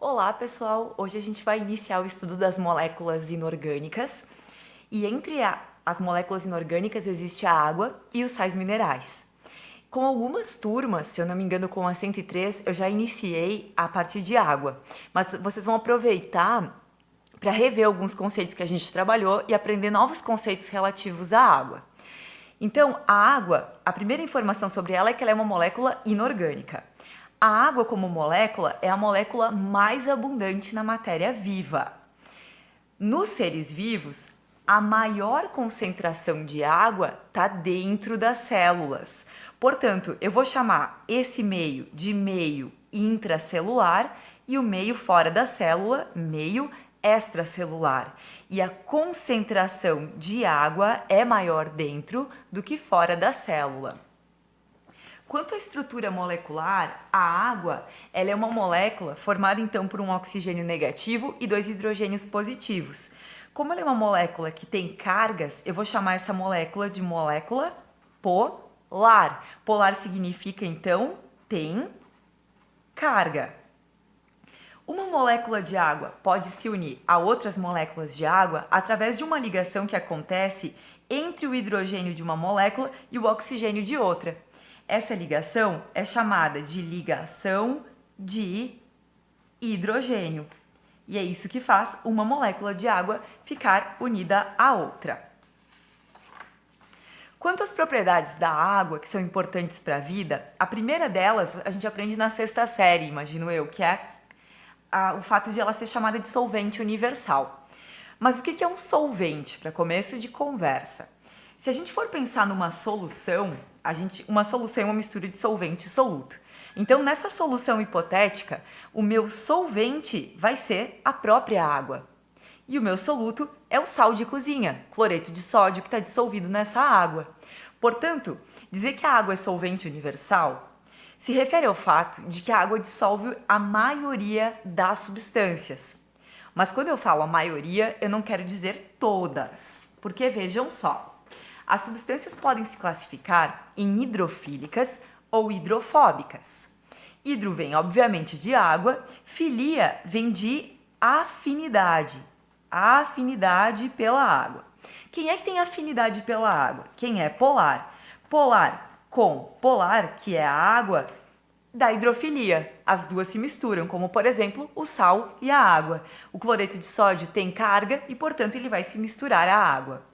Olá, pessoal! Hoje a gente vai iniciar o estudo das moléculas inorgânicas e entre as moléculas inorgânicas existe a água e os sais minerais. Com algumas turmas, se eu não me engano com a 103, eu já iniciei a partir de água, mas vocês vão aproveitar para rever alguns conceitos que a gente trabalhou e aprender novos conceitos relativos à água. Então, a água, a primeira informação sobre ela é que ela é uma molécula inorgânica. A água como molécula é a molécula mais abundante na matéria viva. Nos seres vivos, a maior concentração de água está dentro das células. Portanto, eu vou chamar esse meio de meio intracelular e o meio fora da célula, meio extracelular. E a concentração de água é maior dentro do que fora da célula. Quanto à estrutura molecular, a água ela é uma molécula formada então por um oxigênio negativo e dois hidrogênios positivos. Como ela é uma molécula que tem cargas, eu vou chamar essa molécula de molécula polar. Polar significa então tem carga. Uma molécula de água pode se unir a outras moléculas de água através de uma ligação que acontece entre o hidrogênio de uma molécula e o oxigênio de outra. Essa ligação é chamada de ligação de hidrogênio. E é isso que faz uma molécula de água ficar unida à outra. Quanto às propriedades da água, que são importantes para a vida, a primeira delas a gente aprende na sexta série, imagino eu, que é o fato de ela ser chamada de solvente universal. Mas o que é um solvente, para começo de conversa? Se a gente for pensar numa solução, uma solução é uma mistura de solvente e soluto. Então, nessa solução hipotética, o meu solvente vai ser a própria água. E o meu soluto é o sal de cozinha, cloreto de sódio que está dissolvido nessa água. Portanto, dizer que a água é solvente universal se refere ao fato de que a água dissolve a maioria das substâncias. Mas quando eu falo a maioria, eu não quero dizer todas, porque vejam só, as substâncias podem se classificar em hidrofílicas ou hidrofóbicas. Hidro vem, obviamente, de água, filia vem de afinidade, afinidade pela água. Quem é que tem afinidade pela água? Quem é polar? Polar com polar, que é a água, da hidrofilia. As duas se misturam, como por exemplo o sal e a água. O cloreto de sódio tem carga e, portanto, ele vai se misturar à água.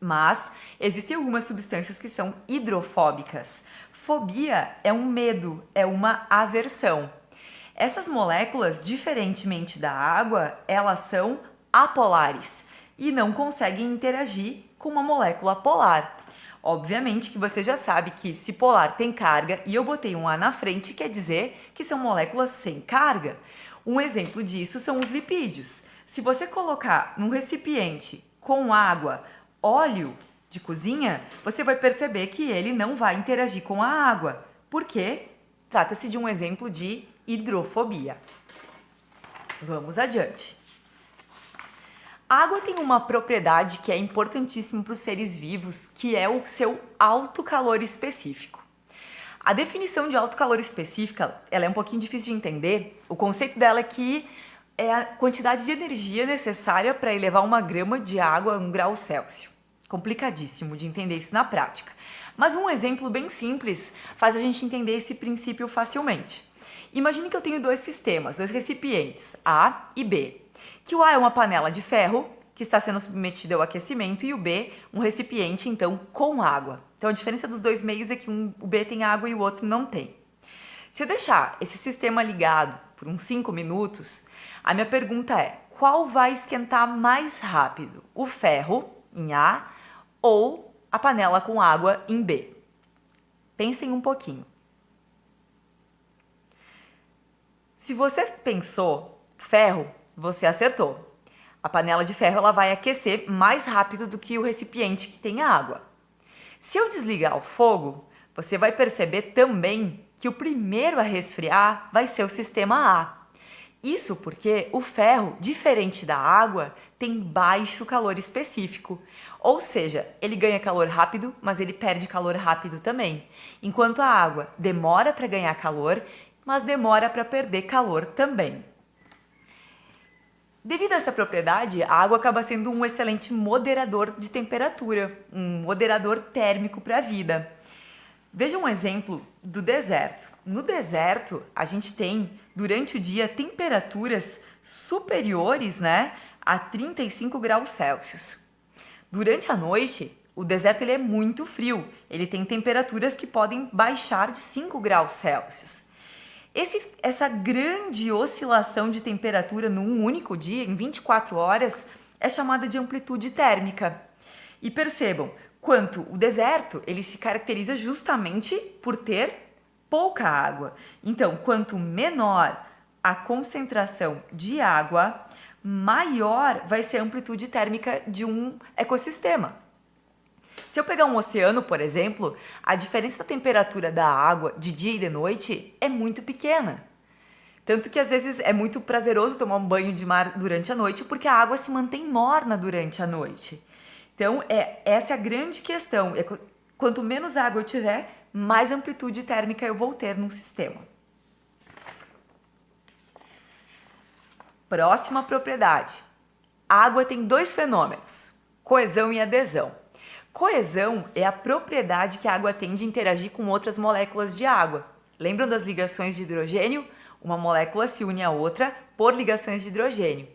Mas existem algumas substâncias que são hidrofóbicas. Fobia é um medo, é uma aversão. Essas moléculas, diferentemente da água, elas são apolares e não conseguem interagir com uma molécula polar. Obviamente que você já sabe que se polar tem carga e eu botei um A na frente, quer dizer que são moléculas sem carga. Um exemplo disso são os lipídios. Se você colocar num recipiente com água, óleo de cozinha, você vai perceber que ele não vai interagir com a água, porque trata-se de um exemplo de hidrofobia. Vamos adiante. A água tem uma propriedade que é importantíssima para os seres vivos, que é o seu alto calor específico. A definição de alto calor específica, ela é um pouquinho difícil de entender. O conceito dela é que é a quantidade de energia necessária para elevar uma grama de água a 1 grau Celsius. Complicadíssimo de entender isso na prática. Mas um exemplo bem simples faz a gente entender esse princípio facilmente. Imagine que eu tenho dois sistemas, dois recipientes, A e B. Que o A é uma panela de ferro que está sendo submetida ao aquecimento e o B, um recipiente, então, com água. Então, a diferença dos dois meios é que o B tem água e o outro não tem. Se eu deixar esse sistema ligado por uns 5 minutos, a minha pergunta é, qual vai esquentar mais rápido? O ferro, em A, ou a panela com água, em B? Pensem um pouquinho. Se você pensou ferro, você acertou. A panela de ferro ela vai aquecer mais rápido do que o recipiente que tem água. Se eu desligar o fogo, você vai perceber também que o primeiro a resfriar vai ser o sistema A. Isso porque o ferro, diferente da água, tem baixo calor específico. Ou seja, ele ganha calor rápido, mas ele perde calor rápido também. Enquanto a água demora para ganhar calor, mas demora para perder calor também. Devido a essa propriedade, a água acaba sendo um excelente moderador de temperatura, um moderador térmico para a vida. Veja um exemplo do deserto. No deserto, a gente tem, durante o dia, temperaturas superiores, a 35 graus Celsius. Durante a noite, o deserto ele é muito frio. Ele tem temperaturas que podem baixar de 5 graus Celsius. Essa grande oscilação de temperatura num único dia, em 24 horas, é chamada de amplitude térmica. E percebam, quanto o deserto ele se caracteriza justamente por ter pouca água. Então, quanto menor a concentração de água, maior vai ser a amplitude térmica de um ecossistema. Se eu pegar um oceano, por exemplo, a diferença da temperatura da água de dia e de noite é muito pequena. Tanto que às vezes é muito prazeroso tomar um banho de mar durante a noite porque a água se mantém morna durante a noite. Então, essa é a grande questão. Quanto menos água eu tiver, mais amplitude térmica eu vou ter num sistema. Próxima propriedade. A água tem dois fenômenos, coesão e adesão. Coesão é a propriedade que a água tem de interagir com outras moléculas de água. Lembram das ligações de hidrogênio? Uma molécula se une a outra por ligações de hidrogênio.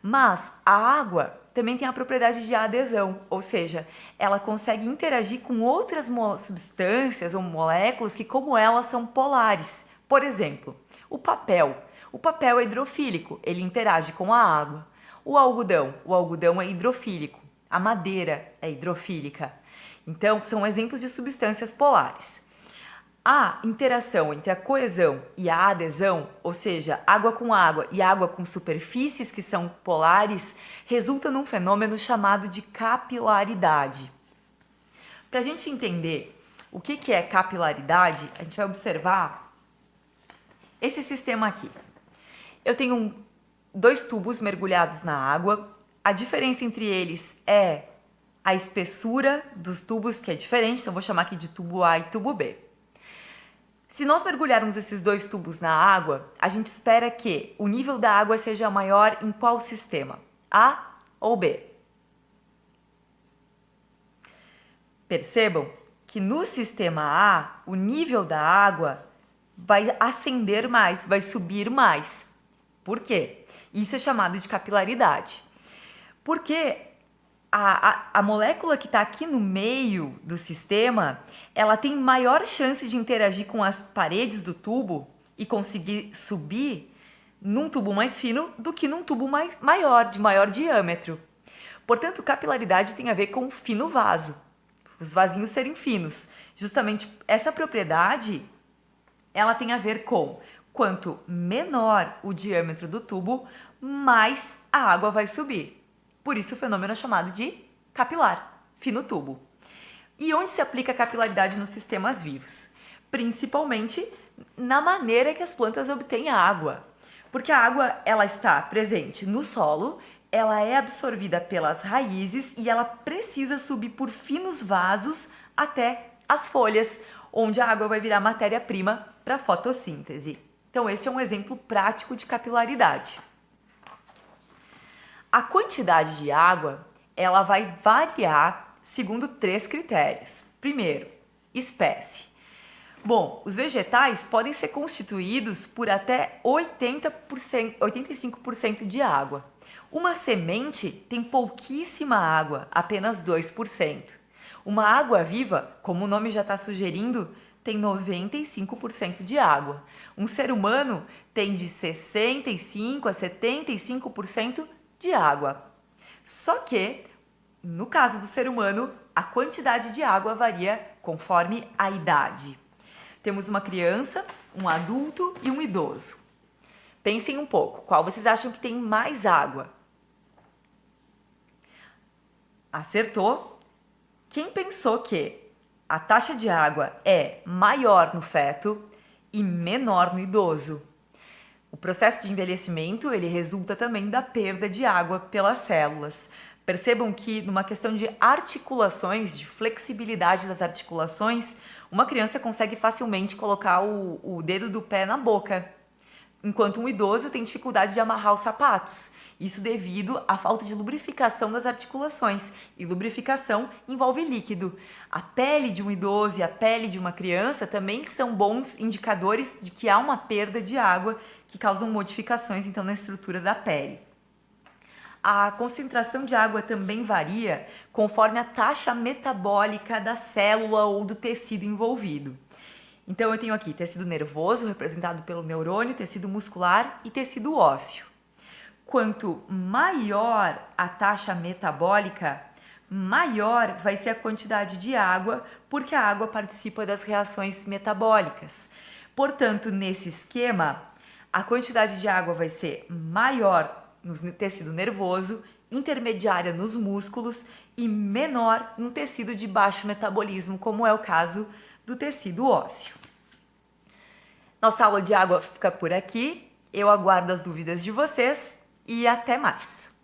Mas a água também tem a propriedade de adesão, ou seja, ela consegue interagir com outras substâncias ou moléculas que, como ela, são polares. Por exemplo, o papel. O papel é hidrofílico, ele interage com a água. O algodão é hidrofílico. A madeira é hidrofílica. Então, são exemplos de substâncias polares. A interação entre a coesão e a adesão, ou seja, água e água com superfícies que são polares, resulta num fenômeno chamado de capilaridade. Para a gente entender o que é capilaridade, a gente vai observar esse sistema aqui. Eu tenho dois tubos mergulhados na água. A diferença entre eles é a espessura dos tubos, que é diferente, então vou chamar aqui de tubo A e tubo B. Se nós mergulharmos esses dois tubos na água, a gente espera que o nível da água seja maior em qual sistema? A ou B? Percebam que no sistema A, o nível da água vai ascender mais, vai subir mais. Por quê? Isso é chamado de capilaridade. Porque a molécula que está aqui no meio do sistema, ela tem maior chance de interagir com as paredes do tubo e conseguir subir num tubo mais fino do que num tubo maior, de maior diâmetro. Portanto, capilaridade tem a ver com fino vaso, os vasinhos serem finos. Justamente essa propriedade, ela tem a ver com quanto menor o diâmetro do tubo, mais a água vai subir. Por isso o fenômeno é chamado de capilar, fino tubo. E onde se aplica a capilaridade nos sistemas vivos? Principalmente na maneira que as plantas obtêm a água. Porque a água ela está presente no solo, ela é absorvida pelas raízes e ela precisa subir por finos vasos até as folhas, onde a água vai virar matéria-prima para a fotossíntese. Então esse é um exemplo prático de capilaridade. A quantidade de água, ela vai variar segundo 3 critérios. Primeiro, espécie. Bom, os vegetais podem ser constituídos por até 85% de água. Uma semente tem pouquíssima água, apenas 2%. Uma água viva, como o nome já está sugerindo, tem 95% de água. Um ser humano tem de 65% a 75% de água. Só que, no caso do ser humano, a quantidade de água varia conforme a idade. Temos uma criança, um adulto e um idoso. Pensem um pouco, qual vocês acham que tem mais água? Acertou? Quem pensou que a taxa de água é maior no feto e menor no idoso? O processo de envelhecimento, ele resulta também da perda de água pelas células. Percebam que numa questão de articulações, de flexibilidade das articulações, uma criança consegue facilmente colocar o dedo do pé na boca. enquanto um idoso tem dificuldade de amarrar os sapatos. Isso devido à falta de lubrificação das articulações, e lubrificação envolve líquido. A pele de um idoso e a pele de uma criança também são bons indicadores de que há uma perda de água que causam modificações então na estrutura da pele. A concentração de água também varia conforme a taxa metabólica da célula ou do tecido envolvido. Então eu tenho aqui tecido nervoso, representado pelo neurônio, tecido muscular e tecido ósseo. Quanto maior a taxa metabólica, maior vai ser a quantidade de água, porque a água participa das reações metabólicas. Portanto, nesse esquema, a quantidade de água vai ser maior no tecido nervoso, intermediária nos músculos e menor no tecido de baixo metabolismo, como é o caso do tecido ósseo. Nossa aula de água fica por aqui. Eu aguardo as dúvidas de vocês e até mais!